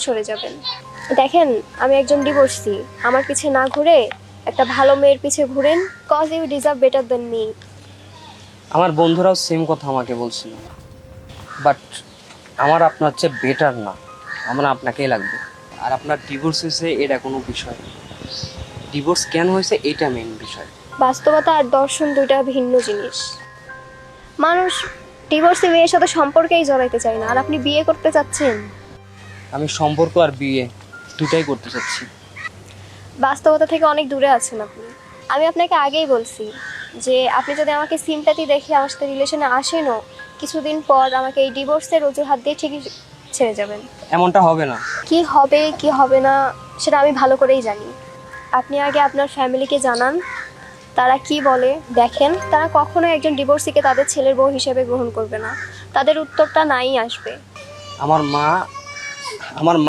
সরে যাবেন। দেখেন, আমি একজন ডিভোর্সি। আমার পিছে না ঘুরে একটা ভালো মেয়ের পিছে ঘুরেন, cause you deserve better than me. আমার বন্ধুরাও সেম কথা আমাকে বলছিল, বাট আমার আপনার চেয়ে বেটার না, আমার আপনাকেই লাগবে। আর আপনার ডিভোর্স হয়েছে এটা কোনো বিষয় না, ডিভোর্স কেন হয়েছে এটা মেইন বিষয়। বাস্তবতা আর দর্শন দুইটা ভিন্ন জিনিস। মানুষ ডিভোর্সি মেয়ের সাথে সম্পর্কেই জড়াইতে চায় না, আর আপনি বিয়ে করতে চাচ্ছেন। আমি সম্পর্ক আর বিয়ে দুটাই করতে চাচ্ছি। বাস্তবতা থেকে অনেক দূরে আছেন আপনি। আমি আপনাকে আগেই বলছি যে আপনি যদি আমাকে সিম্প্যাথি দেখে আমার সাথে রিলেশনে আসেনও, কিছুদিন পর আমাকে এই ডিভোর্সের অজুহাত দিয়ে ঠিকই ছেড়ে যাবেন। এমনটা হবে না। কি হবে কি হবে না সেটা আমি ভালো করেই জানি। আপনি আগে আপনার ফ্যামিলিকে জানান, তারা কি বলে। দেখেন, তারা কখনোই একজন ডিভোর্সিকে তাদের ছেলের বউ হিসেবে গ্রহণ করবে না। তাদের উত্তরটা নাই আসবে। আমার মা আমার